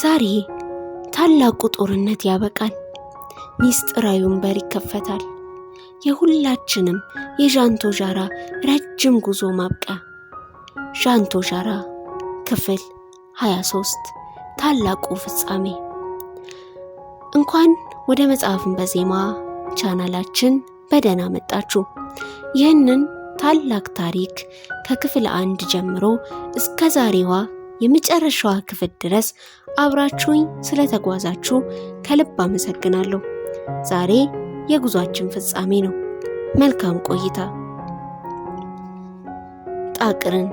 ዛሬ ታላቁ ጦርነት ያበቃል። ሚስጥራዊውን በር ይከፈታል። የሁላችንም የዣንቶ ዣራ ረጅም ጉዞ ማብቂያ። ዣንቶ ዣራ ክፍል 23 ታላቁ ፍጻሜ። እንኳን ወደ መጽሐፍን በዜማ ቻናላችን በደህና መጣችሁ። ይህንን ታላቅ ታሪክ ከክፍል 1 ጀምሮ እስከ ዛሬዋ የመጨረሻዋ ክፍል ድረስ አብራችሁኝ ስለተጓዛችሁ ከልብ አመሰግናለሁ። ዛሬ የጉዟችን ፍጻሜ ነው። መልካም ቆይታ። ጣቅርን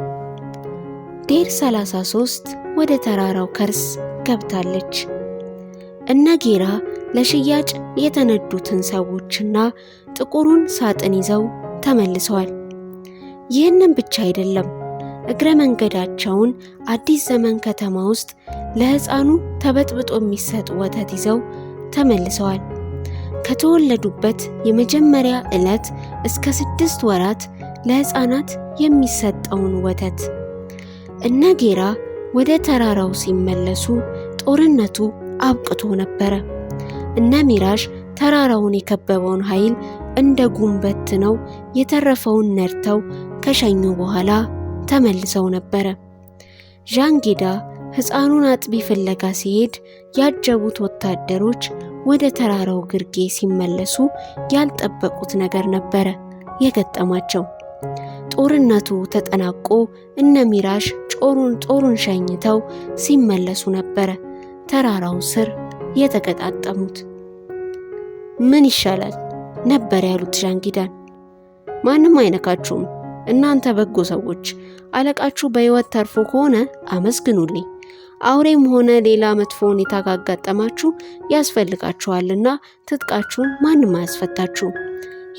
ዴር 33 ወደ ተራራው ከርስ ገብታለች። እነ ጌራ ለሽያጭ የተነዱትን ሰዎችና ጥቁሩን ሳጥን ይዘው ተመልሰዋል። ይህንን ብቻ አይደለም፣ እግረ መንገዳቸውን አዲስ ዘመን ከተማ ውስጥ ለሕፃኑ ተበጥብጦ የሚሰጥ ወተት ይዘው ተመልሰዋል። ከተወለዱበት የመጀመሪያ ዕለት እስከ 6 ወራት ለሕፃናት የሚሰጠውን ወተት። እነ ጌራ ወደ ተራራው ሲመለሱ ጦርነቱ አብቅቶ ነበረ። እነ ሚራዥ ተራራውን የከበበውን ኃይል እንደ ጉንበት ነው የተረፈውን ነድተው ከሸኙ በኋላ ተመልሰው ነበረ። ዣንጊዳ ሕፃኑን አጥቢ ፍለጋ ሲሄድ ያጀቡት ወታደሮች ወደ ተራራው ግርጌ ሲመለሱ ያልጠበቁት ነገር ነበረ የገጠማቸው። ጦርነቱ ተጠናቆ እነ ሚራዥ ጦሩን ሸኝተው ሲመለሱ ነበረ ተራራው ስር የተገጣጠሙት። ምን ይሻላል ነበር ያሉት ዣንጊዳን። ማንም አይነካችሁም፣ እናንተ በጎ ሰዎች፣ አለቃችሁ በሕይወት ተርፎ ከሆነ አመስግኑልኝ። አውሬም ሆነ ሌላ መጥፎ ሁኔታ ካጋጠማችሁ ያስፈልጋችኋልና ትጥቃችሁን ማንም አያስፈታችሁም።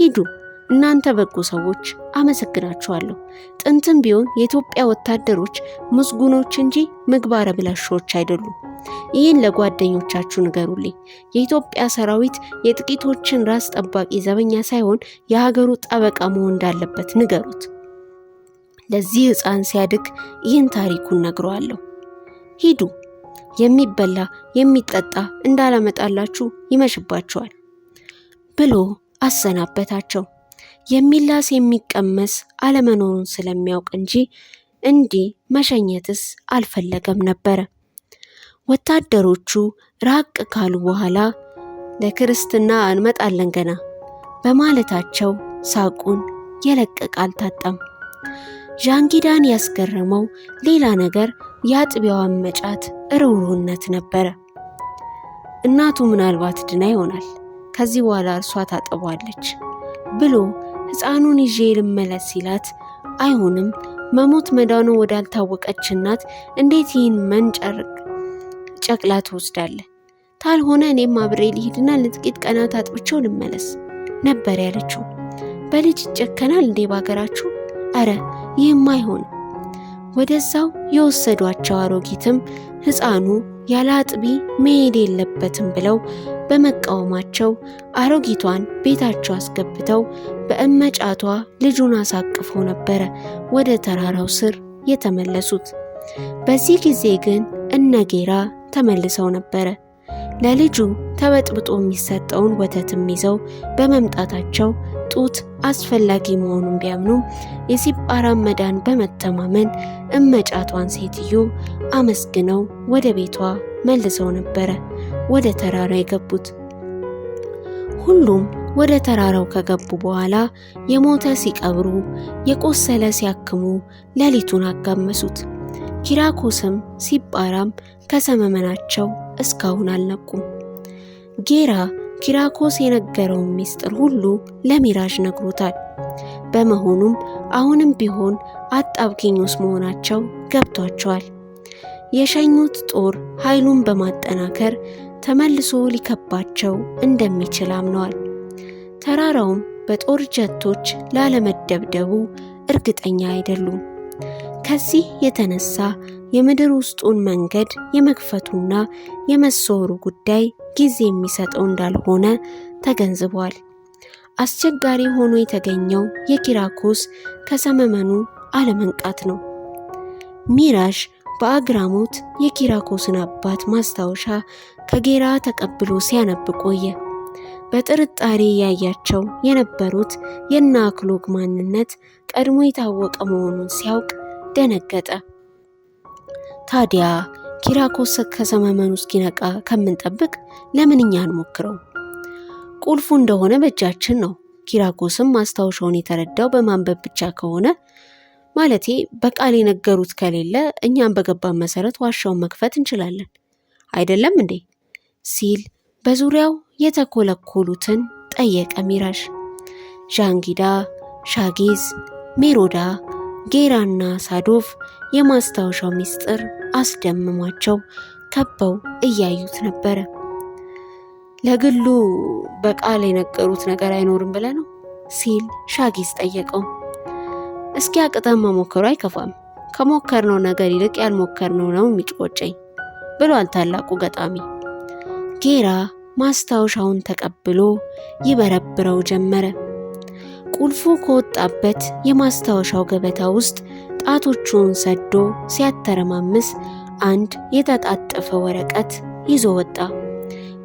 ሂዱ፣ እናንተ በጎ ሰዎች፣ አመሰግናችኋለሁ። ጥንትም ቢሆን የኢትዮጵያ ወታደሮች ምስጉኖች እንጂ ምግባረ ብልሾች አይደሉም። ይህን ለጓደኞቻችሁ ንገሩልኝ። የኢትዮጵያ ሰራዊት የጥቂቶችን ራስ ጠባቂ ዘበኛ ሳይሆን የሀገሩ ጠበቃ መሆን እንዳለበት ንገሩት። ለዚህ ሕፃን ሲያድግ ይህን ታሪኩን ነግረዋለሁ። ሂዱ፣ የሚበላ የሚጠጣ እንዳላመጣላችሁ ይመሽባችኋል ብሎ አሰናበታቸው። የሚላስ የሚቀመስ አለመኖሩን ስለሚያውቅ እንጂ እንዲህ መሸኘትስ አልፈለገም ነበረ። ወታደሮቹ ራቅ ካሉ በኋላ ለክርስትና እንመጣለን ገና በማለታቸው ሳቁን የለቀቀ አልታጣም። ዣንጊዳን ያስገረመው ሌላ ነገር የአጥቢያዋን መጫት ርኅሩህነት ነበረ። እናቱ ምናልባት ድና ይሆናል፣ ከዚህ በኋላ እርሷ ታጥቧለች ብሎ ሕፃኑን ይዤ ልመለስ ሲላት፣ አይሆንም፣ መሞት መዳኑ ወዳልታወቀች እናት እንዴት ይህን መንጨርቅ ጨቅላ ትወስዳለህ? ታልሆነ እኔም አብሬ ልሂድና ለጥቂት ቀናት አጥብቼው ልመለስ ነበር ያለችው። በልጅ ይጨከናል እንዴ ባገራችሁ? አረ ይህም አይሆንም። ወደዛው የወሰዷቸው አሮጊትም ሕፃኑ ያለ አጥቢ መሄድ የለበትም ብለው በመቃወማቸው አሮጊቷን ቤታቸው አስገብተው በእመጫቷ ልጁን አሳቅፈው ነበረ ወደ ተራራው ስር የተመለሱት። በዚህ ጊዜ ግን እነ ጌራ ተመልሰው ነበረ። ለልጁ ተበጥብጦ የሚሰጠውን ወተትም ይዘው በመምጣታቸው ጡት አስፈላጊ መሆኑን ቢያምኑም የሲጳራን መዳን በመተማመን እመጫቷን ሴትዮ አመስግነው ወደ ቤቷ መልሰው ነበረ ወደ ተራራ የገቡት። ሁሉም ወደ ተራራው ከገቡ በኋላ የሞተ ሲቀብሩ፣ የቆሰለ ሲያክሙ ሌሊቱን አጋመሱት። ኪራኮስም ሲጳራም ከሰመመናቸው እስካሁን አልነቁም። ጌራ ኪራኮስ የነገረውን ሚስጥር ሁሉ ለሚራዥ ነግሮታል። በመሆኑም አሁንም ቢሆን አጣብቂኝ ውስጥ መሆናቸው ገብቷቸዋል። የሸኙት ጦር ኃይሉን በማጠናከር ተመልሶ ሊከባቸው እንደሚችል አምነዋል። ተራራውም በጦር ጀቶች ላለመደብደቡ እርግጠኛ አይደሉም። ከዚህ የተነሳ የምድር ውስጡን መንገድ የመክፈቱና የመሰወሩ ጉዳይ ጊዜ የሚሰጠው እንዳልሆነ ተገንዝቧል። አስቸጋሪ ሆኖ የተገኘው የኪራኮስ ከሰመመኑ አለመንቃት ነው። ሚራዥ በአግራሞት የኪራኮስን አባት ማስታወሻ ከጌራ ተቀብሎ ሲያነብ ቆየ። በጥርጣሬ ያያቸው የነበሩት የእነ አክሎግ ማንነት ቀድሞ የታወቀ መሆኑን ሲያውቅ ደነገጠ። ታዲያ ኪራኮስ ከሰመመኑ እስኪነቃ ከምንጠብቅ ለምን እኛ አንሞክረው? ቁልፉ እንደሆነ በእጃችን ነው። ኪራኮስም ማስታወሻውን የተረዳው በማንበብ ብቻ ከሆነ ማለቴ በቃል የነገሩት ከሌለ እኛም በገባን መሰረት ዋሻውን መክፈት እንችላለን አይደለም እንዴ? ሲል በዙሪያው የተኮለኮሉትን ጠየቀ ሚራዥ። ዣንጊዳ፣ ሻጊዝ፣ ሜሮዳ፣ ጌራና ሳዶቭ የማስታወሻው ሚስጥር አስደምሟቸው ከበው እያዩት ነበረ። ለግሉ በቃል የነገሩት ነገር አይኖርም ብለህ ነው? ሲል ሻጊዝ ጠየቀው። እስኪ አቅተን መሞከሩ አይከፋም። ከሞከርነው ነገር ይልቅ ያልሞከርነው ነው የሚቆጨኝ ብሏል ታላቁ ገጣሚ። ጌራ ማስታወሻውን ተቀብሎ ይበረብረው ጀመረ። ቁልፉ ከወጣበት የማስታወሻው ገበታ ውስጥ ጣቶቹን ሰዶ ሲያተረማምስ አንድ የተጣጠፈ ወረቀት ይዞ ወጣ።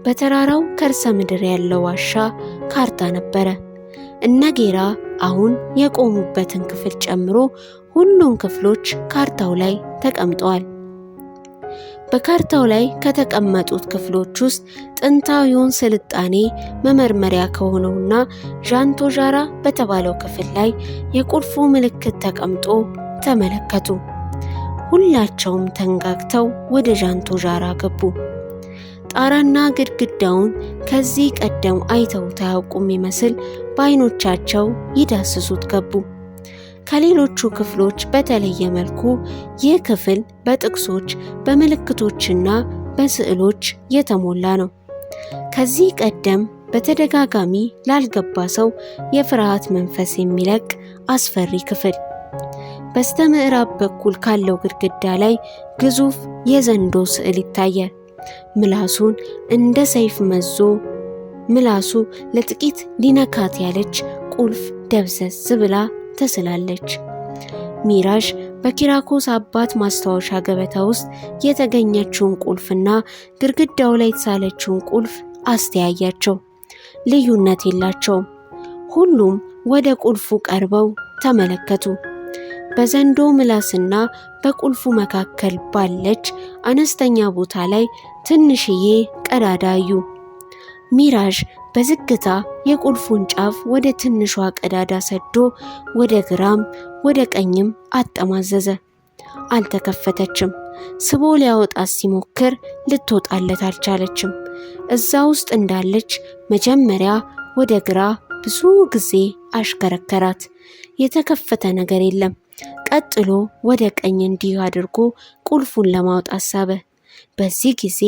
በተራራው ከርሰ ምድር ያለው ዋሻ ካርታ ነበረ። እነ ጌራ አሁን የቆሙበትን ክፍል ጨምሮ ሁሉም ክፍሎች ካርታው ላይ ተቀምጠዋል። በካርታው ላይ ከተቀመጡት ክፍሎች ውስጥ ጥንታዊውን ስልጣኔ መመርመሪያ ከሆነውና ዣንቶዣራ በተባለው ክፍል ላይ የቁልፉ ምልክት ተቀምጦ ተመለከቱ። ሁላቸውም ተንጋግተው ወደ ዣንቶዣራ ገቡ። ጣራና ግድግዳውን ከዚህ ቀደም አይተውት አያውቁም ይመስል በዓይኖቻቸው ይዳስሱት ገቡ። ከሌሎቹ ክፍሎች በተለየ መልኩ ይህ ክፍል በጥቅሶች በምልክቶችና በስዕሎች የተሞላ ነው። ከዚህ ቀደም በተደጋጋሚ ላልገባ ሰው የፍርሃት መንፈስ የሚለቅ አስፈሪ ክፍል። በስተ ምዕራብ በኩል ካለው ግድግዳ ላይ ግዙፍ የዘንዶ ስዕል ይታያል። ምላሱን እንደ ሰይፍ መዞ ምላሱ ለጥቂት ሊነካት ያለች ቁልፍ ደብዘዝ ብላ ተስላለች። ሚራዥ በኪራኮስ አባት ማስታወሻ ገበታ ውስጥ የተገኘችውን ቁልፍና ግድግዳው ላይ የተሳለችውን ቁልፍ አስተያያቸው። ልዩነት የላቸውም። ሁሉም ወደ ቁልፉ ቀርበው ተመለከቱ። በዘንዶ ምላስና በቁልፉ መካከል ባለች አነስተኛ ቦታ ላይ ትንሽዬ ቀዳዳ አዩ። ሚራዥ በዝግታ የቁልፉን ጫፍ ወደ ትንሿ ቀዳዳ ሰዶ ወደ ግራም ወደ ቀኝም አጠማዘዘ። አልተከፈተችም። ስቦ ሊያወጣት ሲሞክር ልትወጣለት አልቻለችም። እዛ ውስጥ እንዳለች መጀመሪያ ወደ ግራ ብዙ ጊዜ አሽከረከራት። የተከፈተ ነገር የለም። ቀጥሎ ወደ ቀኝ እንዲህ አድርጎ ቁልፉን ለማውጣት ሳበ። በዚህ ጊዜ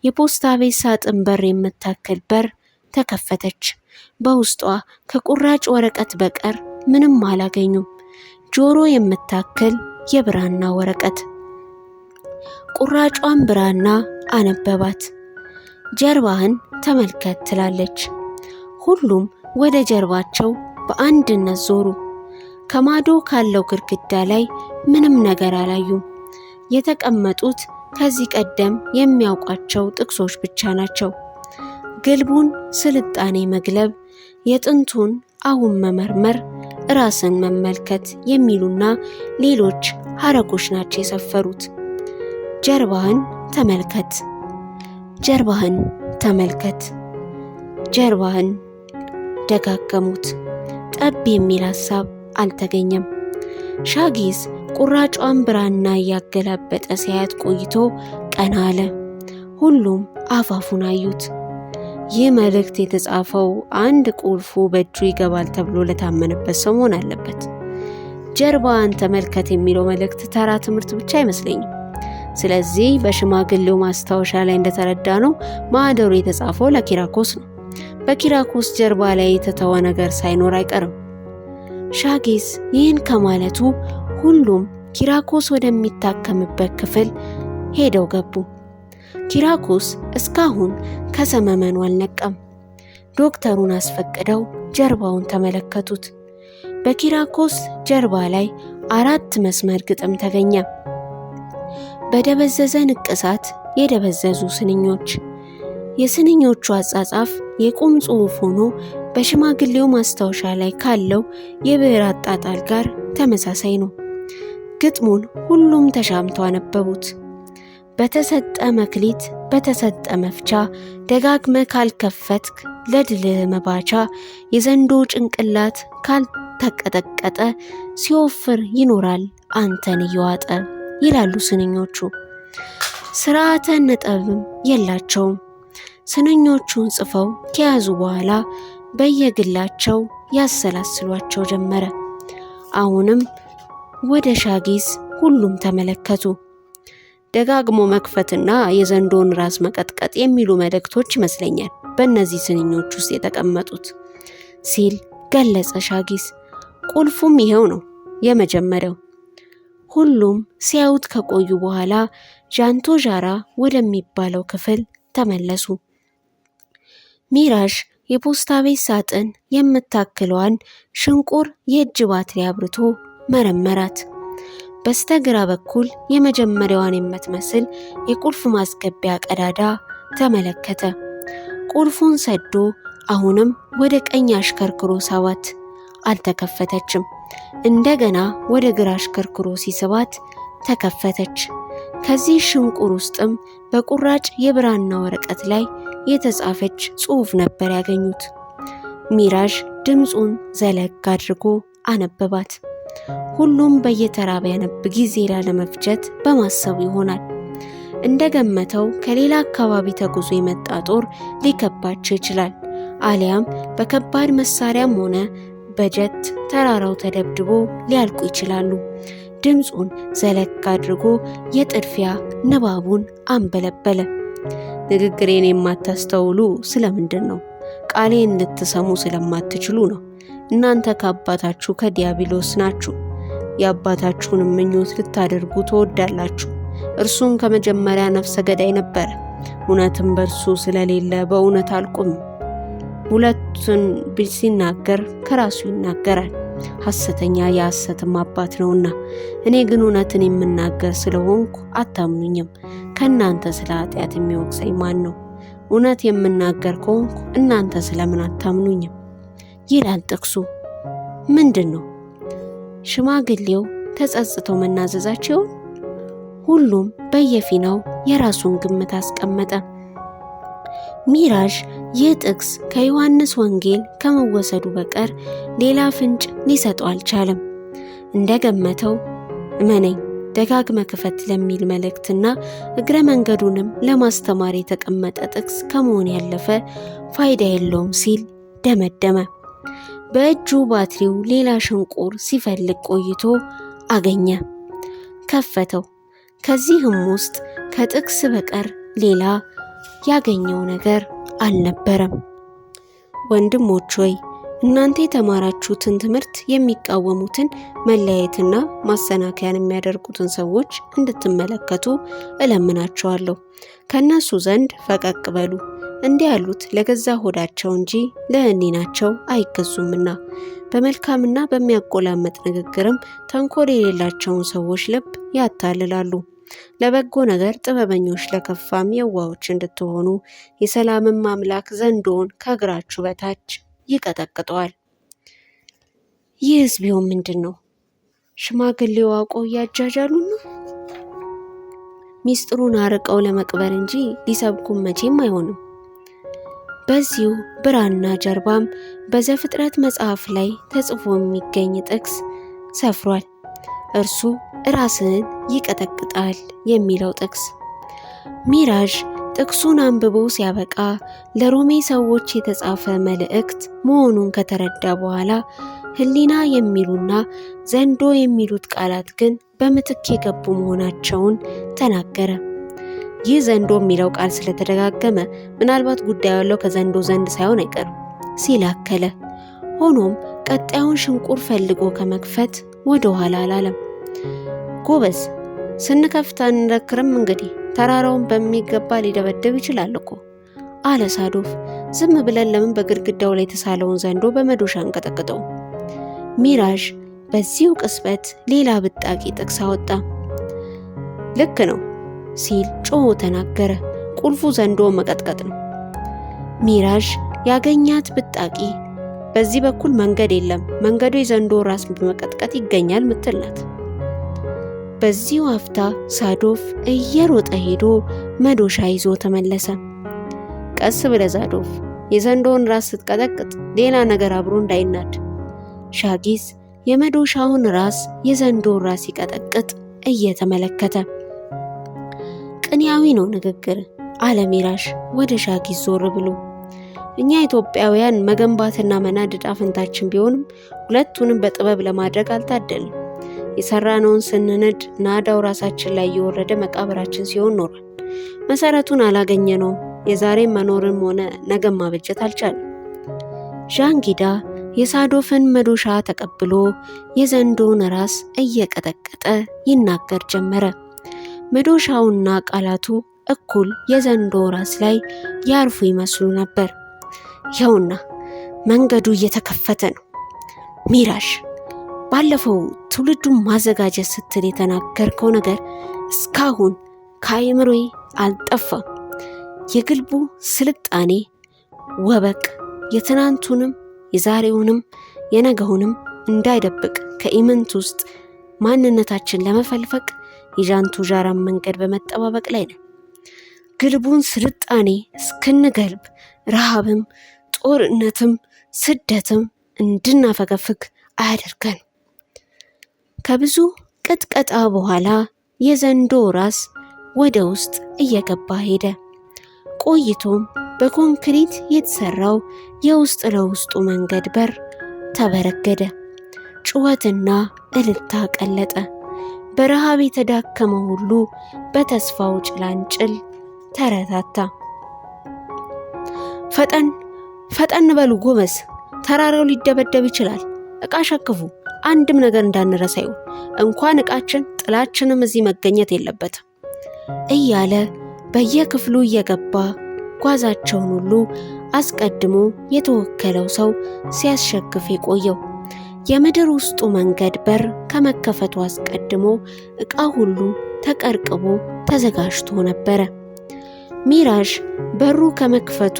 የፖስታ ቤት ሳጥን በር የምታክል በር ተከፈተች። በውስጧ ከቁራጭ ወረቀት በቀር ምንም አላገኙም። ጆሮ የምታክል የብራና ወረቀት። ቁራጯን ብራና አነበባት። ጀርባህን ተመልከት ትላለች። ሁሉም ወደ ጀርባቸው በአንድነት ዞሩ። ከማዶ ካለው ግድግዳ ላይ ምንም ነገር አላዩም። የተቀመጡት ከዚህ ቀደም የሚያውቋቸው ጥቅሶች ብቻ ናቸው። ግልቡን ስልጣኔ መግለብ፣ የጥንቱን አሁን መመርመር፣ ራስን መመልከት የሚሉና ሌሎች ሐረጎች ናቸው የሰፈሩት። ጀርባህን ተመልከት፣ ጀርባህን ተመልከት፣ ጀርባህን ደጋገሙት። ጠብ የሚል ሐሳብ አልተገኘም። ሻጊዝ ቁራጯን ብራና እያገላበጠ ሲያያት ቆይቶ ቀና አለ። ሁሉም አፋፉን አዩት። ይህ መልእክት የተጻፈው አንድ ቁልፉ በእጁ ይገባል ተብሎ ለታመነበት ሰው መሆን አለበት። ጀርባን ተመልከት የሚለው መልእክት ተራ ትምህርት ብቻ አይመስለኝም። ስለዚህ በሽማግሌው ማስታወሻ ላይ እንደተረዳ ነው ማህደሩ የተጻፈው ለኪራኮስ ነው። በኪራኮስ ጀርባ ላይ የተተወ ነገር ሳይኖር አይቀርም። ሻጊዝ ይህን ከማለቱ ሁሉም ኪራኮስ ወደሚታከምበት ክፍል ሄደው ገቡ። ኪራኮስ እስካሁን ከሰመመኑ አልነቃም። ዶክተሩን አስፈቅደው ጀርባውን ተመለከቱት። በኪራኮስ ጀርባ ላይ 4 መስመር ግጥም ተገኘ። በደበዘዘ ንቅሳት የደበዘዙ ስንኞች። የስንኞቹ አጻጻፍ የቁም ጽሑፍ ሆኖ በሽማግሌው ማስታወሻ ላይ ካለው የብዕር አጣጣል ጋር ተመሳሳይ ነው። ግጥሙን ሁሉም ተሻምተው አነበቡት። በተሰጠ መክሊት በተሰጠ መፍቻ ደጋግመ ካልከፈትክ ለድልህ መባቻ የዘንዶ ጭንቅላት ካልተቀጠቀጠ ሲወፍር ይኖራል አንተን እየዋጠ ይላሉ ስንኞቹ። ስርዓተ ነጥብም የላቸውም። ስንኞቹን ጽፈው ከያዙ በኋላ በየግላቸው ያሰላስሏቸው ጀመረ። አሁንም ወደ ሻጊዝ ሁሉም ተመለከቱ። ደጋግሞ መክፈትና የዘንዶን ራስ መቀጥቀጥ የሚሉ መልእክቶች ይመስለኛል በእነዚህ ስንኞች ውስጥ የተቀመጡት ሲል ገለጸ ሻጊዝ። ቁልፉም ይሄው ነው የመጀመሪያው። ሁሉም ሲያዩት ከቆዩ በኋላ ዣንቶ ዣራ ወደሚባለው ክፍል ተመለሱ። ሚራዥ የፖስታ ቤት ሳጥን የምታክለዋን ሽንቁር የእጅ ባትሪ አብርቶ መረመራት። በስተግራ በኩል የመጀመሪያዋን የምትመስል የቁልፍ ማስገቢያ ቀዳዳ ተመለከተ። ቁልፉን ሰዶ አሁንም ወደ ቀኝ አሽከርክሮ ሳባት። አልተከፈተችም። እንደገና ወደ ግራ አሽከርክሮ ሲስባት ተከፈተች። ከዚህ ሽንቁር ውስጥም በቁራጭ የብራና ወረቀት ላይ የተጻፈች ጽሑፍ ነበር ያገኙት። ሚራዥ ድምፁን ዘለግ አድርጎ አነበባት። ሁሉም በየተራ ቢያነብ ጊዜ ላለመፍጀት በማሰቡ ይሆናል። እንደገመተው ከሌላ አካባቢ ተጉዞ የመጣ ጦር ሊከባቸው ይችላል። አሊያም በከባድ መሳሪያም ሆነ በጀት ተራራው ተደብድቦ ሊያልቁ ይችላሉ። ድምፁን ዘለግ አድርጎ የጥድፊያ ንባቡን አንበለበለ። ንግግሬን የማታስተውሉ ስለምንድን ነው? ቃሌን ልትሰሙ ስለማትችሉ ነው። እናንተ ከአባታችሁ ከዲያብሎስ ናችሁ። የአባታችሁን ምኞት ልታደርጉ ትወዳላችሁ። እርሱም ከመጀመሪያ ነፍሰ ገዳይ ነበረ። እውነትም በእርሱ ስለሌለ በእውነት አልቆምም። ሁለቱን ሲናገር ከራሱ ይናገራል። ሐሰተኛ የሐሰትም አባት ነውና። እኔ ግን እውነትን የምናገር ስለሆንኩ አታምኑኝም። ከእናንተ ስለ ኃጢአት የሚወቅሰኝ ማን ነው? እውነት የምናገር ከሆንኩ እናንተ ስለምን አታምኑኝም? ይላል ጥቅሱ። ምንድን ነው? ሽማግሌው ተጸጽተው መናዘዛቸው? ሁሉም በየፊናው የራሱን ግምት አስቀመጠ። ሚራዥ ይህ ጥቅስ ከዮሐንስ ወንጌል ከመወሰዱ በቀር ሌላ ፍንጭ ሊሰጠው አልቻለም። እንደገመተው እመነኝ ደጋግመ ክፈት ለሚል መልእክትና እግረ መንገዱንም ለማስተማር የተቀመጠ ጥቅስ ከመሆን ያለፈ ፋይዳ የለውም ሲል ደመደመ። በእጁ ባትሪው ሌላ ሽንቁር ሲፈልግ ቆይቶ አገኘ። ከፈተው። ከዚህም ውስጥ ከጥቅስ በቀር ሌላ ያገኘው ነገር አልነበረም። ወንድሞች ሆይ እናንተ የተማራችሁትን ትምህርት የሚቃወሙትን መለያየትና ማሰናከያን የሚያደርጉትን ሰዎች እንድትመለከቱ እለምናችኋለሁ። ከነሱ ዘንድ ፈቀቅ በሉ። እንዲህ ያሉት ለገዛ ሆዳቸው እንጂ ለሕሊናቸው አይገዙምና በመልካምና በሚያቆላመጥ ንግግርም ተንኮል የሌላቸውን ሰዎች ልብ ያታልላሉ። ለበጎ ነገር ጥበበኞች ለከፋም የዋሆች እንድትሆኑ የሰላምም አምላክ ዘንዶውን ከእግራችሁ በታች ይቀጠቅጠዋል። ይህስ ቢሆን ምንድን ነው? ሽማግሌው አውቀው እያጃጃሉ ነው። ሚስጥሩን አርቀው ለመቅበር እንጂ ሊሰብኩም መቼም አይሆንም። በዚሁ ብራና ጀርባም በዘፍጥረት መጽሐፍ ላይ ተጽፎ የሚገኝ ጥቅስ ሰፍሯል። እርሱ ራስን ይቀጠቅጣል የሚለው ጥቅስ። ሚራዥ ጥቅሱን አንብቦ ሲያበቃ ለሮሜ ሰዎች የተጻፈ መልእክት መሆኑን ከተረዳ በኋላ ሕሊና የሚሉና ዘንዶ የሚሉት ቃላት ግን በምትክ የገቡ መሆናቸውን ተናገረ። ይህ ዘንዶ የሚለው ቃል ስለተደጋገመ ምናልባት ጉዳዩ ያለው ከዘንዶ ዘንድ ሳይሆን አይቀርም ሲል አከለ። ሆኖም ቀጣዩን ሽንቁር ፈልጎ ከመክፈት ወደ ኋላ አላለም። ጎበዝ ስንከፍት አንረክርም እንግዲህ ተራራውን በሚገባ ሊደበደብ ይችላል እኮ አለ ሳዶፍ። ዝም ብለን ለምን በግድግዳው ላይ የተሳለውን ዘንዶ በመዶሻ አንቀጠቅጠው? ሚራዥ በዚሁ ቅጽበት ሌላ ብጣቂ ጥቅስ አወጣ። ልክ ነው፣ ሲል ጮሆ ተናገረ። ቁልፉ ዘንዶ መቀጥቀጥ ነው። ሚራዥ ያገኛት ብጣቂ በዚህ በኩል መንገድ የለም፣ መንገዱ የዘንዶ ራስ በመቀጥቀጥ ይገኛል ምትል ናት። በዚሁ አፍታ ሳዶፍ እየሮጠ ሄዶ መዶሻ ይዞ ተመለሰ። ቀስ ብለህ ሳዶፍ፣ የዘንዶውን ራስ ስትቀጠቅጥ ሌላ ነገር አብሮ እንዳይናድ። ሻጊስ የመዶሻውን ራስ የዘንዶውን ራስ ሲቀጠቅጥ እየተመለከተ ቅንያዊ ነው ንግግር አለ ሚራዥ ወደ ሻጊስ ዞር ብሎ። እኛ ኢትዮጵያውያን መገንባትና መናድ ዕጣ ፈንታችን ቢሆንም ሁለቱንም በጥበብ ለማድረግ አልታደልም። የሰራነውን ስንንድ ናዳው ራሳችን ላይ የወረደ መቃብራችን ሲሆን ኖሯል። መሰረቱን አላገኘነውም። የዛሬም መኖርም ሆነ ነገም ማበጀት አልቻለም። ዣንጊዳ የሳዶፍን መዶሻ ተቀብሎ የዘንዶውን ራስ እየቀጠቀጠ ይናገር ጀመረ። መዶሻውና ቃላቱ እኩል የዘንዶ ራስ ላይ ያርፉ ይመስሉ ነበር። ይኸውና መንገዱ እየተከፈተ ነው። ሚራዥ፣ ባለፈው ትውልዱን ማዘጋጀት ስትል የተናገርከው ነገር እስካሁን ከአእምሮዬ አልጠፋም። የግልቡ ስልጣኔ ወበቅ የትናንቱንም የዛሬውንም የነገውንም እንዳይደብቅ ከኢምንት ውስጥ ማንነታችን ለመፈልፈቅ የዣንቱ ዣራን መንገድ በመጠባበቅ ላይ ነን። ግልቡን ስልጣኔ እስክንገልብ ረሃብም ጦርነትም ስደትም እንድናፈገፍግ አያደርገን። ከብዙ ቅጥቀጣ በኋላ የዘንዶ ራስ ወደ ውስጥ እየገባ ሄደ። ቆይቶም በኮንክሪት የተሰራው የውስጥ ለውስጡ መንገድ በር ተበረገደ። ጩኸትና እልልታ ቀለጠ። በረሃብ የተዳከመ ሁሉ በተስፋው ጭላንጭል ተረታታ። ፈጠን በሉ ጎበዝ፣ ተራራው ሊደበደብ ይችላል። ዕቃ ሸክፉ፣ አንድም ነገር እንዳንረሳ ይሁን። እንኳን ዕቃችን ጥላችንም እዚህ መገኘት የለበትም እያለ በየክፍሉ እየገባ ጓዛቸውን ሁሉ አስቀድሞ የተወከለው ሰው ሲያስሸክፍ የቆየው የምድር ውስጡ መንገድ በር ከመከፈቱ አስቀድሞ ዕቃ ሁሉ ተቀርቅቦ ተዘጋጅቶ ነበረ። ሚራዥ በሩ ከመክፈቱ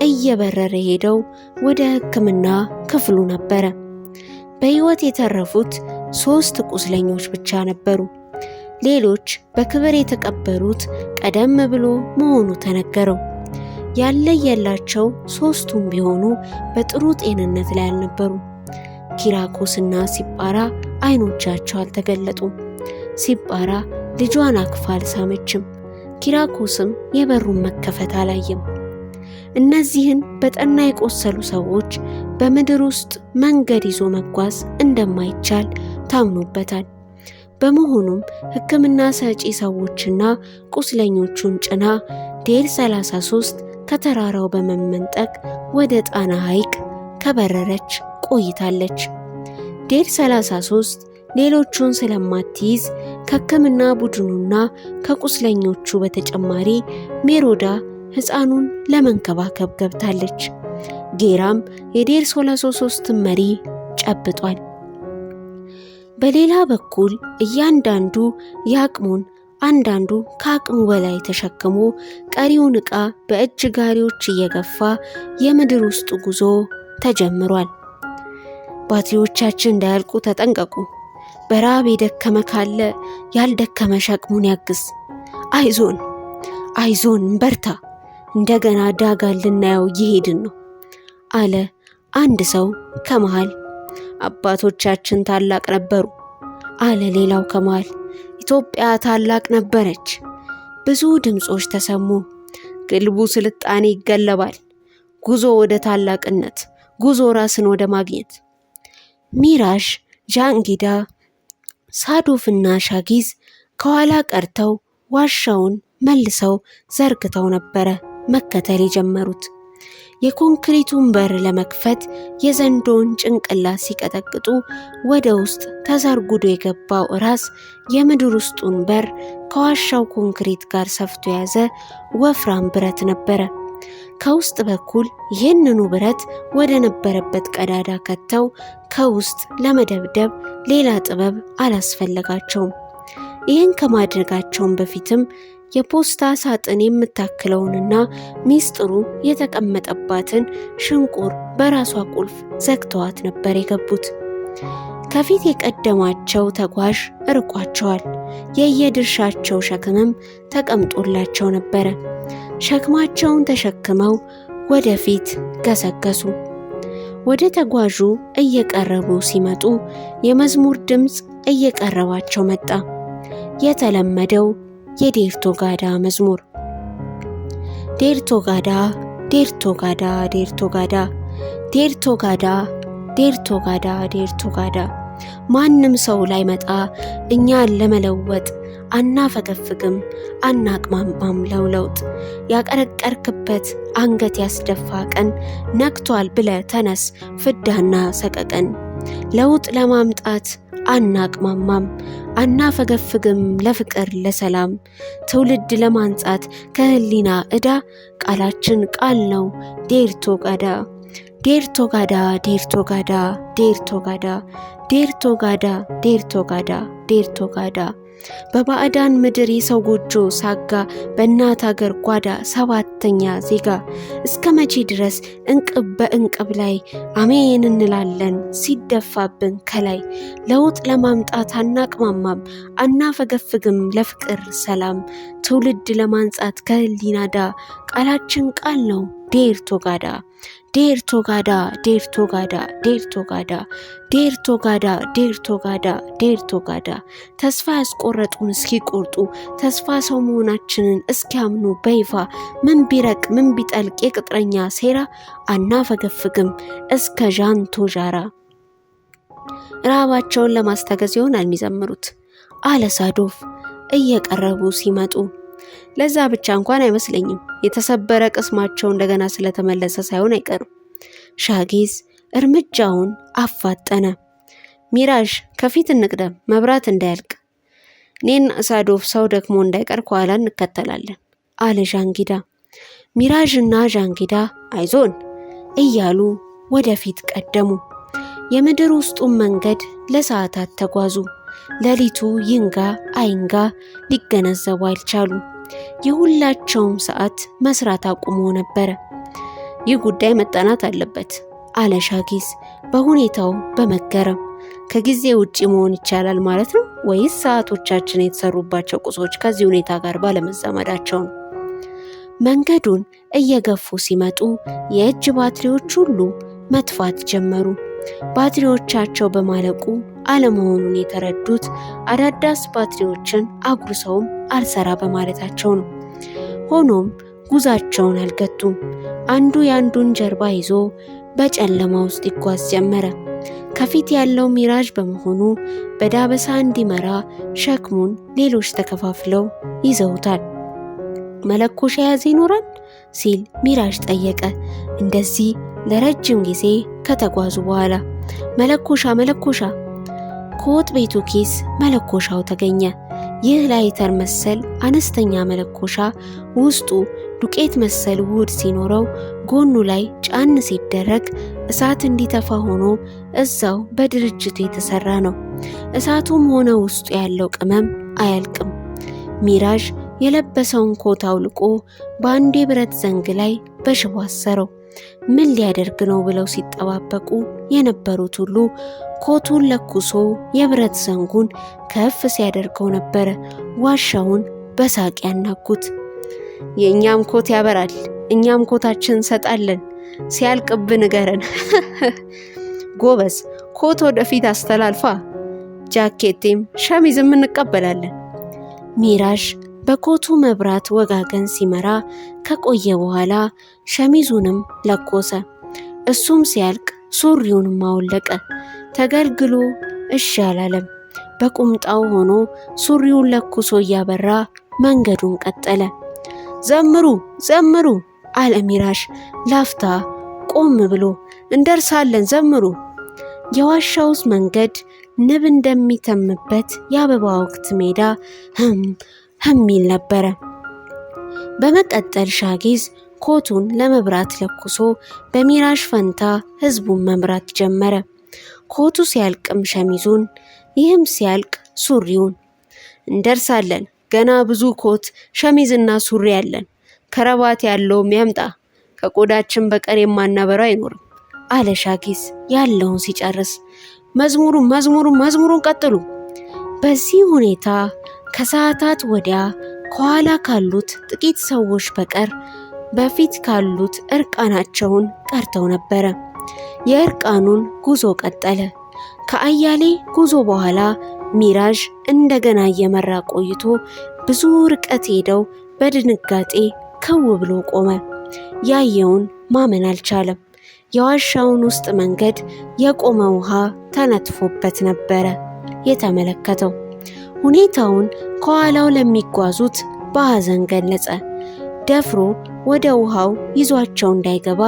እየበረረ ሄደው ወደ ሕክምና ክፍሉ ነበረ። በሕይወት የተረፉት 3 ቁስለኞች ብቻ ነበሩ። ሌሎች በክብር የተቀበሩት ቀደም ብሎ መሆኑ ተነገረው። ያለየላቸው 3ቱም ቢሆኑ በጥሩ ጤንነት ላይ አልነበሩ። ኪራኮስና ሲጳራ አይኖቻቸው አልተገለጡም። ሲጳራ ልጇን አቅፋ አልሳመችም። ኪራኮስም የበሩን መከፈት አላየም። እነዚህን በጠና የቆሰሉ ሰዎች በምድር ውስጥ መንገድ ይዞ መጓዝ እንደማይቻል ታምኖበታል። በመሆኑም ሕክምና ሰጪ ሰዎችና ቁስለኞቹን ጭና ዴል 33 ከተራራው በመመንጠቅ ወደ ጣና ሐይቅ ከበረረች ቆይታለች። ዴል 33 ሌሎቹን ስለማትይዝ ከሕክምና ቡድኑና ከቁስለኞቹ በተጨማሪ ሜሮዳ ሕፃኑን ለመንከባከብ ገብታለች። ጌራም የዴል 33 መሪ ጨብጧል። በሌላ በኩል እያንዳንዱ የአቅሙን አንዳንዱ ከአቅሙ በላይ ተሸክሞ ቀሪውን ዕቃ በእጅ ጋሪዎች እየገፋ የምድር ውስጥ ጉዞ ተጀምሯል። ባትሪዎቻችን እንዳያልቁ ተጠንቀቁ። በረሃብ የደከመ ካለ ያልደከመ ሸክሙን ያግዝ። አይዞን በርታ፣ እንደገና ዳጋ ልናየው እየሄድን ነው አለ አንድ ሰው ከመሃል። አባቶቻችን ታላቅ ነበሩ አለ ሌላው ከመሃል። ኢትዮጵያ ታላቅ ነበረች። ብዙ ድምጾች ተሰሙ። ግልቡ ስልጣኔ ይገለባል። ጉዞ ወደ ታላቅነት፣ ጉዞ ራስን ወደ ማግኘት። ሚራዥ፣ ዣንጊዳ፣ ሳዶፍና ሻጊዝ ከኋላ ቀርተው ዋሻውን መልሰው ዘርግተው ነበረ መከተል የጀመሩት። የኮንክሪቱን በር ለመክፈት የዘንዶን ጭንቅላት ሲቀጠቅጡ ወደ ውስጥ ተዘርጉዶ የገባው ራስ የምድር ውስጡን በር ከዋሻው ኮንክሪት ጋር ሰፍቶ የያዘ ወፍራም ብረት ነበረ። ከውስጥ በኩል ይህንኑ ብረት ወደ ነበረበት ቀዳዳ ከተው ከውስጥ ለመደብደብ ሌላ ጥበብ አላስፈለጋቸውም። ይህን ከማድረጋቸውም በፊትም የፖስታ ሳጥን የምታክለውንና ሚስጥሩ የተቀመጠባትን ሽንቁር በራሷ ቁልፍ ዘግተዋት ነበር የገቡት። ከፊት የቀደማቸው ተጓዥ እርቋቸዋል። የየድርሻቸው ሸክምም ተቀምጦላቸው ነበረ። ሸክማቸውን ተሸክመው ወደፊት ገሰገሱ። ወደ ተጓዡ እየቀረቡ ሲመጡ የመዝሙር ድምፅ እየቀረባቸው መጣ። የተለመደው የዴርቶ ጋዳ መዝሙር። ዴርቶ ጋዳ ዴርቶ ጋዳ ዴርቶ ጋዳ ዴርቶ ጋዳ ዴርቶ ጋዳ ዴርቶ ጋዳ። ማንም ሰው ላይ መጣ እኛን ለመለወጥ አናፈገፍግም አናቅማማም ለውጥ። ያቀረቀርክበት አንገት ያስደፋ ቀን ነክቷል ብለ ተነስ ፍዳና ሰቀቀን። ለውጥ ለማምጣት አናቅማማም አናፈገፍግም ለፍቅር ለሰላም። ትውልድ ለማንጻት ከህሊና ዕዳ ቃላችን ቃል ነው ዴርቶ ጋዳ ዴርቶ ጋዳ ዴርቶ ጋዳ ዴርቶ ጋዳ ዴርቶ ጋዳ ዴርቶ ጋዳ ዴርቶ ጋዳ። በባዕዳን ምድር የሰው ጎጆ ሳጋ በእናት አገር ጓዳ ሰባተኛ ዜጋ። እስከ መቼ ድረስ እንቅብ በእንቅብ ላይ አሜን እንላለን ሲደፋብን ከላይ። ለውጥ ለማምጣት አናቅማማም አናፈገፍግም ለፍቅር ሰላም። ትውልድ ለማንጻት ከህሊና ዳ ቃላችን ቃል ነው ዴርቶ ጋዳ ዴርቶ ጋዳ ዴርቶ ጋዳ ዴርቶ ጋዳ ዴርቶ ጋዳ ዴርቶ ጋዳ ዴርቶ ጋዳ። ተስፋ ያስቆረጡን እስኪቆርጡ ተስፋ ሰው መሆናችንን እስኪያምኑ በይፋ። ምን ቢረቅ ምን ቢጠልቅ የቅጥረኛ ሴራ አናፈገፍግም እስከ ዣንቶ ዣራ። ረሃባቸውን ለማስታገዝ ይሆናል የሚዘምሩት አለ ሳዶፍ እየቀረቡ ሲመጡ። ለዛ ብቻ እንኳን አይመስለኝም። የተሰበረ ቅስማቸው እንደገና ስለተመለሰ ሳይሆን አይቀርም። ሻጊዝ እርምጃውን አፋጠነ። ሚራዥ ከፊት እንቅደም መብራት እንዳያልቅ። እኔና ሳዶፍ ሰው ደግሞ እንዳይቀር ከኋላ እንከተላለን አለ ዣንጊዳ። ሚራዥና ዣንጊዳ አይዞን እያሉ ወደፊት ቀደሙ። የምድር ውስጡን መንገድ ለሰዓታት ተጓዙ። ሌሊቱ ይንጋ አይንጋ ሊገነዘቡ አልቻሉ። የሁላቸውም ሰዓት መስራት አቁሞ ነበረ። ይህ ጉዳይ መጠናት አለበት አለ ሻጊዝ በሁኔታው በመገረም። ከጊዜ ውጪ መሆን ይቻላል ማለት ነው ወይስ ሰዓቶቻችን የተሰሩባቸው ቁሶች ከዚህ ሁኔታ ጋር ባለመዛመዳቸው ነው? መንገዱን እየገፉ ሲመጡ የእጅ ባትሪዎች ሁሉ መጥፋት ጀመሩ። ባትሪዎቻቸው በማለቁ አለመሆኑን የተረዱት አዳዲስ ባትሪዎችን አጉርሰውም አልሰራ በማለታቸው ነው። ሆኖም ጉዛቸውን አልገቱም። አንዱ የአንዱን ጀርባ ይዞ በጨለማ ውስጥ ይጓዝ ጀመረ። ከፊት ያለው ሚራዥ በመሆኑ በዳበሳ እንዲመራ ሸክሙን ሌሎች ተከፋፍለው ይዘውታል። መለኮሻ ያዘ ይኖራል ሲል ሚራዥ ጠየቀ። እንደዚህ ለረጅም ጊዜ ከተጓዙ በኋላ መለኮሻ ከወጥ ቤቱ ኪስ መለኮሻው ተገኘ። ይህ ላይተር መሰል አነስተኛ መለኮሻ ውስጡ ዱቄት መሰል ውህድ ሲኖረው ጎኑ ላይ ጫን ሲደረግ እሳት እንዲተፋ ሆኖ እዛው በድርጅቱ የተሰራ ነው። እሳቱም ሆነ ውስጡ ያለው ቅመም አያልቅም። ሚራዥ የለበሰውን ኮት አውልቆ በአንድ የብረት ዘንግ ላይ በሽቦ አሰረው። ምን ሊያደርግ ነው ብለው ሲጠባበቁ የነበሩት ሁሉ ኮቱን ለኩሶ የብረት ዘንጉን ከፍ ሲያደርገው ነበረ ዋሻውን በሳቅ ያናጉት። የእኛም ኮት ያበራል፣ እኛም ኮታችን እንሰጣለን፣ ሲያልቅብ ንገረን። ጎበዝ ኮት ወደፊት አስተላልፋ፣ ጃኬቴም ሸሚዝም እንቀበላለን። ሚራዥ በኮቱ መብራት ወጋገን ሲመራ ከቆየ በኋላ ሸሚዙንም ለኮሰ። እሱም ሲያልቅ ሱሪውንም አወለቀ። ተገልግሎ እሺ አላለም። በቁምጣው ሆኖ ሱሪውን ለኩሶ እያበራ መንገዱን ቀጠለ። ዘምሩ ዘምሩ አለ ሚራዥ ላፍታ ቆም ብሎ። እንደርሳለን ዘምሩ። የዋሻውስ መንገድ ንብ እንደሚተምበት የአበባ ወቅት ሜዳ ህሚል ነበረ። በመቀጠል ሻጊዝ ኮቱን ለመብራት ለኩሶ በሚራዥ ፈንታ ህዝቡን መምራት ጀመረ። ኮቱ ሲያልቅም ሸሚዙን፣ ይህም ሲያልቅ ሱሪውን። እንደርሳለን ገና ብዙ ኮት ሸሚዝና ሱሪ ያለን፣ ከረባት ያለውም ያምጣ፣ ከቆዳችን በቀር የማናበረው አይኖርም አለ ሻጊስ ያለውን ሲጨርስ። መዝሙሩን ቀጥሉ። በዚህ ሁኔታ ከሰዓታት ወዲያ ከኋላ ካሉት ጥቂት ሰዎች በቀር በፊት ካሉት እርቃናቸውን ቀርተው ነበረ። የእርቃኑን ጉዞ ቀጠለ። ከአያሌ ጉዞ በኋላ ሚራዥ እንደገና እየመራ ቆይቶ ብዙ ርቀት ሄደው በድንጋጤ ከው ብሎ ቆመ። ያየውን ማመን አልቻለም። የዋሻውን ውስጥ መንገድ የቆመ ውሃ ተነጥፎበት ነበረ የተመለከተው። ሁኔታውን ከኋላው ለሚጓዙት በሐዘን ገለጸ። ደፍሮ ወደ ውሃው ይዟቸው እንዳይገባ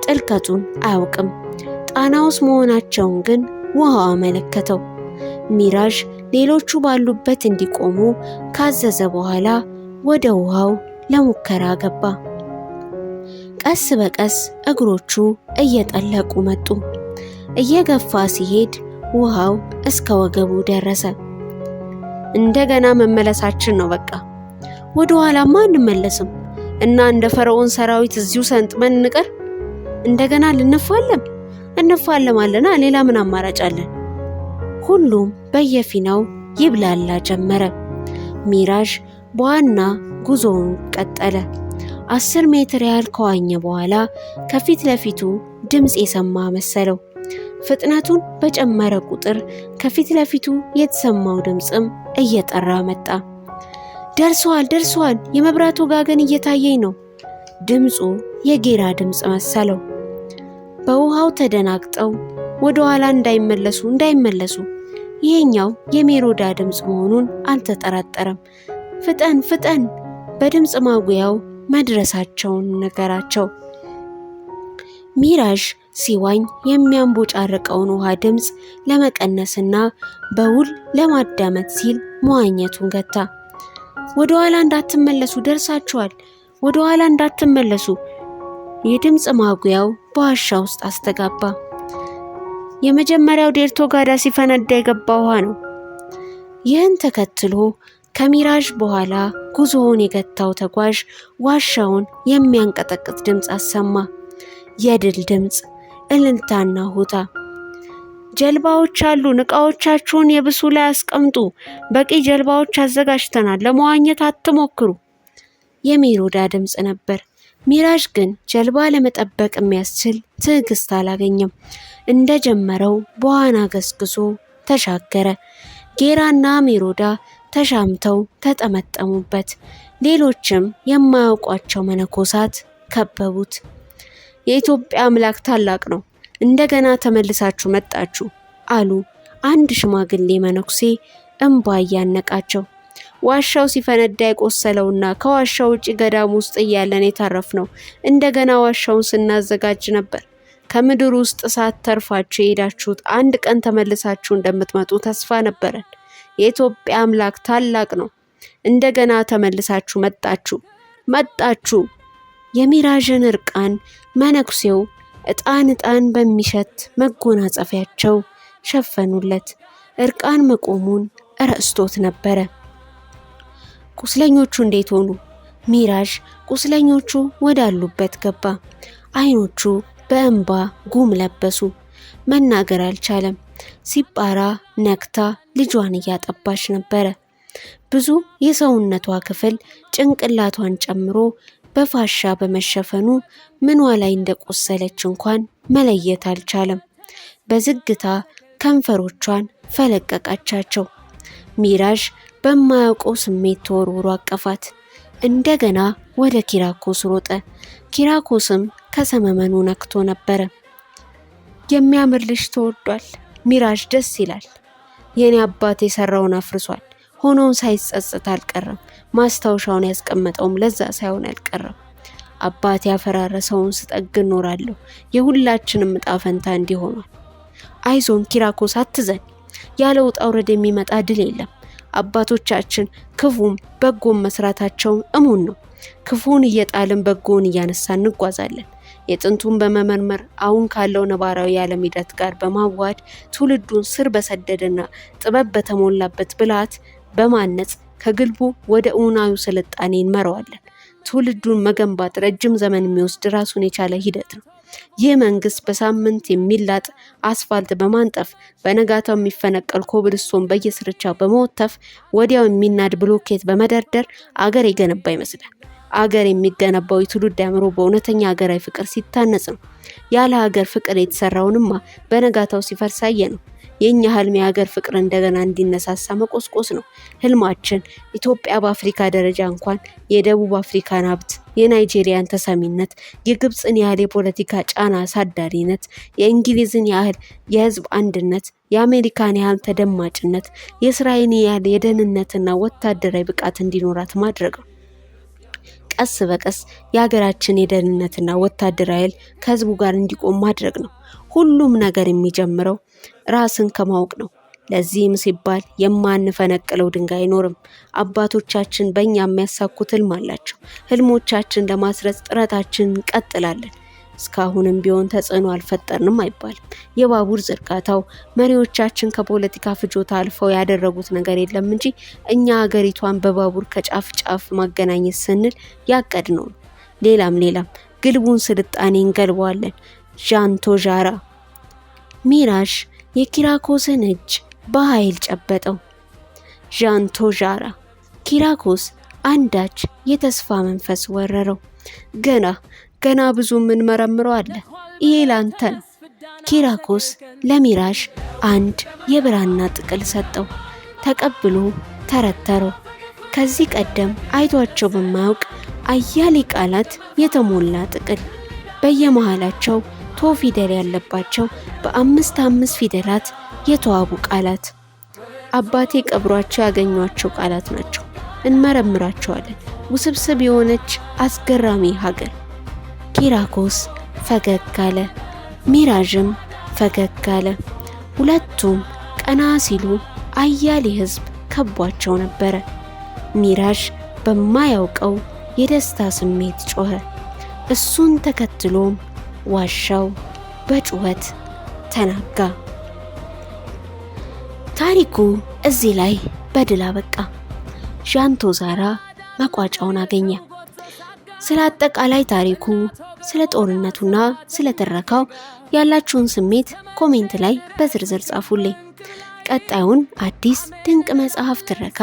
ጥልቀቱን አያውቅም። ጣና ውስጥ መሆናቸውን ግን ውሃው አመለከተው። ሚራዥ ሌሎቹ ባሉበት እንዲቆሙ ካዘዘ በኋላ ወደ ውሃው ለሙከራ ገባ። ቀስ በቀስ እግሮቹ እየጠለቁ መጡ። እየገፋ ሲሄድ ውሃው እስከ ወገቡ ደረሰ። እንደገና መመለሳችን ነው በቃ፣ ወደ ኋላማ አንመለስም እና እንደ ፈርዖን ሰራዊት እዚሁ ሰንጥመን እንቀር? እንደገና እንፋለማለና ሌላ ምን አማራጭ አለን? ሁሉም በየፊናው ይብላላ ጀመረ። ሚራዥ በዋና ጉዞውን ቀጠለ። 10 ሜትር ያህል ከዋኘ በኋላ ከፊት ለፊቱ ድምፅ የሰማ መሰለው። ፍጥነቱን በጨመረ ቁጥር ከፊት ለፊቱ የተሰማው ድምፅም እየጠራ መጣ። ደርሷል፣ የመብራት ወጋገን እየታየኝ ነው። ድምፁ የጌራ ድምፅ መሰለው። በውሃው ተደናግጠው ወደ ኋላ እንዳይመለሱ ይሄኛው የሜሮዳ ድምፅ መሆኑን አልተጠራጠረም። ፍጠን! በድምፅ ማጉያው መድረሳቸውን ነገራቸው። ሚራዥ ሲዋኝ የሚያንቦጫርቀውን ውሃ ድምፅ ለመቀነስና በውል ለማዳመጥ ሲል መዋኘቱን ገታ። ወደ ኋላ እንዳትመለሱ፣ ደርሳችኋል፣ ወደ ኋላ እንዳትመለሱ። የድምፅ ማጉያው በዋሻ ውስጥ አስተጋባ። የመጀመሪያው ዴርቶ ጋዳ ሲፈነዳ የገባ ውሃ ነው። ይህን ተከትሎ ከሚራዥ በኋላ ጉዞውን የገታው ተጓዥ ዋሻውን የሚያንቀጠቅጥ ድምፅ አሰማ። የድል ድምፅ፣ እልልታና ሆታ። ጀልባዎች አሉን፣ ዕቃዎቻችሁን የብሱ ላይ አስቀምጡ፣ በቂ ጀልባዎች አዘጋጅተናል፣ ለመዋኘት አትሞክሩ። የሜሮዳ ድምፅ ነበር። ሚራዥ ግን ጀልባ ለመጠበቅ የሚያስችል ትዕግስት አላገኘም። እንደጀመረው በዋና ገስግሶ ተሻገረ። ጌራና ሜሮዳ ተሻምተው ተጠመጠሙበት። ሌሎችም የማያውቋቸው መነኮሳት ከበቡት። የኢትዮጵያ አምላክ ታላቅ ነው፣ እንደገና ተመልሳችሁ መጣችሁ አሉ አንድ ሽማግሌ መነኩሴ እንባ እያነቃቸው። ዋሻው ሲፈነዳ የቆሰለውና ከዋሻው ውጪ ገዳም ውስጥ እያለን የተረፍነው እንደገና ዋሻውን ስናዘጋጅ ነበር። ከምድር ውስጥ ሳትተርፋችሁ የሄዳችሁት አንድ ቀን ተመልሳችሁ እንደምትመጡ ተስፋ ነበረን። የኢትዮጵያ አምላክ ታላቅ ነው፣ እንደገና ተመልሳችሁ መጣችሁ። የሚራዥን እርቃን መነኩሴው ዕጣን በሚሸት መጎናጸፊያቸው ሸፈኑለት። እርቃን መቆሙን ረስቶት ነበረ። ቁስለኞቹ እንዴት ሆኑ? ሚራዥ ቁስለኞቹ ወዳሉበት ገባ። አይኖቹ በእንባ ጉም ለበሱ። መናገር አልቻለም። ሲጳራ ነክታ ልጇን እያጠባች ነበረ። ብዙ የሰውነቷ ክፍል ጭንቅላቷን ጨምሮ በፋሻ በመሸፈኑ ምኗ ላይ እንደቆሰለች እንኳን መለየት አልቻለም። በዝግታ ከንፈሮቿን ፈለቀቃቻቸው። ሚራዥ በማያውቀው ስሜት ተወርውሮ አቀፋት። እንደገና ወደ ኪራኮስ ሮጠ። ኪራኮስም ከሰመመኑ ነክቶ ነበረ። የሚያምር ልጅ ተወዷል። ሚራዥ ደስ ይላል። የኔ አባት የሰራውን አፍርሷል። ሆኖም ሳይጸጸት አልቀረም። ማስታወሻውን ያስቀመጠውም ለዛ ሳይሆን አልቀረም። አባት ያፈራረሰውን ስጠግን ኖራለሁ። የሁላችንም ዕጣ ፈንታ እንዲሆኗል። አይዞን ኪራኮስ አትዘን። ያለ ውጣ ውረድ የሚመጣ ድል የለም። አባቶቻችን ክፉም በጎም መስራታቸው እሙን ነው። ክፉን እየጣልን በጎን እያነሳን እንጓዛለን። የጥንቱን በመመርመር አሁን ካለው ነባራዊ የዓለም ሂደት ጋር በማዋሃድ ትውልዱን ስር በሰደደና ጥበብ በተሞላበት ብልሃት በማነጽ ከግልቡ ወደ እውናዊ ስልጣኔ እንመራዋለን። ትውልዱን መገንባት ረጅም ዘመን የሚወስድ ራሱን የቻለ ሂደት ነው። ይህ መንግስት በሳምንት የሚላጥ አስፋልት በማንጠፍ በነጋታው የሚፈነቀል ኮብልስቶን በየስርቻው በመወተፍ ወዲያው የሚናድ ብሎኬት በመደርደር አገር የገነባ ይመስላል። አገር የሚገነባው የትውልድ አእምሮ በእውነተኛ ሀገራዊ ፍቅር ሲታነጽ ነው። ያለ ሀገር ፍቅር የተሰራውንማ በነጋታው ሲፈርስ አየ ነው። የኛ ህልም የሀገር ፍቅር እንደገና እንዲነሳሳ መቆስቆስ ነው። ህልማችን ኢትዮጵያ በአፍሪካ ደረጃ እንኳን የደቡብ አፍሪካን ሀብት፣ የናይጄሪያን ተሰሚነት፣ የግብፅን ያህል የፖለቲካ ጫና አሳዳሪነት፣ የእንግሊዝን ያህል የህዝብ አንድነት፣ የአሜሪካን ያህል ተደማጭነት፣ የእስራኤልን ያህል የደህንነትና ወታደራዊ ብቃት እንዲኖራት ማድረግ ነው። ቀስ በቀስ የሀገራችን የደህንነትና ወታደራዊ ኃይል ከህዝቡ ጋር እንዲቆም ማድረግ ነው። ሁሉም ነገር የሚጀምረው ራስን ከማወቅ ነው። ለዚህም ሲባል የማንፈነቅለው ድንጋይ አይኖርም። አባቶቻችን በእኛ የሚያሳኩት ህልም አላቸው። ህልሞቻችን ለማስረጽ ጥረታችንን እንቀጥላለን። እስካሁንም ቢሆን ተጽዕኖ አልፈጠርንም አይባልም። የባቡር ዝርጋታው መሪዎቻችን ከፖለቲካ ፍጆታ አልፈው ያደረጉት ነገር የለም እንጂ እኛ ሀገሪቷን በባቡር ከጫፍ ጫፍ ማገናኘት ስንል ያቀድነው ነው። ሌላም ግልቡን ስልጣኔ እንገልበዋለን። ዣንቶዣራ ሚራዥ የኪራኮስን እጅ በኃይል ጨበጠው። ዣንቶዣራ ኪራኮስ አንዳች የተስፋ መንፈስ ወረረው። ገና ብዙ የምንመረምረው አለ። ይሄ ላንተ ነው። ኪራኮስ ለሚራዥ አንድ የብራና ጥቅል ሰጠው። ተቀብሎ ተረተረው። ከዚህ ቀደም አይቷቸው በማያውቅ አያሌ ቃላት የተሞላ ጥቅል፣ በየመሃላቸው ቶ ፊደል ያለባቸው በ5 ፊደላት የተዋቡ ቃላት። አባቴ ቀብሯቸው ያገኟቸው ቃላት ናቸው። እንመረምራቸዋለን። ውስብስብ የሆነች አስገራሚ ሀገር። ኪራኮስ ፈገግ አለ። ሚራዥም ፈገግ አለ። ሁለቱም ቀና ሲሉ አያሌ ህዝብ ከቧቸው ነበረ። ሚራዥ በማያውቀው የደስታ ስሜት ጮኸ። እሱን ተከትሎም ዋሻው በጩኸት ተናጋ። ታሪኩ እዚህ ላይ በድል አበቃ። ዣንቶዣራ መቋጫውን አገኘ። ስለ አጠቃላይ ታሪኩ፣ ስለ ጦርነቱና ስለ ትረካው ያላችሁን ስሜት ኮሜንት ላይ በዝርዝር ጻፉልኝ። ቀጣዩን አዲስ ድንቅ መጽሐፍ ትረካ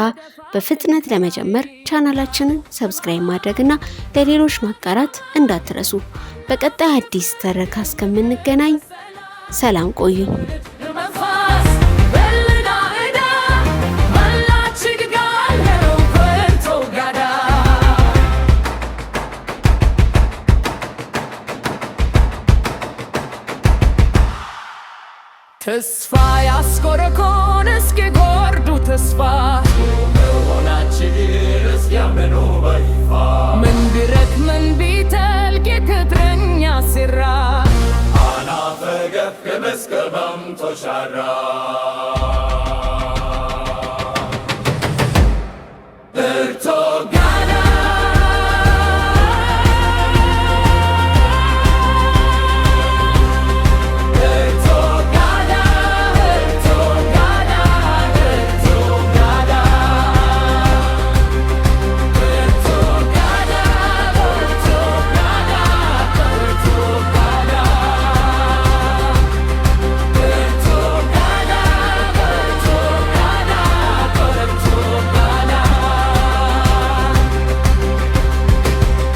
በፍጥነት ለመጀመር ቻናላችንን ሰብስክራይብ ማድረግና ለሌሎች ማጋራት እንዳትረሱ። በቀጣይ አዲስ ትረካ እስከምንገናኝ ሰላም ቆዩ። ተስፋ ያስቆረኮን እስኪ ጎርዱ ተስፋ ሆናችን እስኪያመኑ በይፋ ምን ቢረክ ምን ቢተልቅ የክትረኛ ሲራ አናፈገፍ ከመስከበም ተሻራ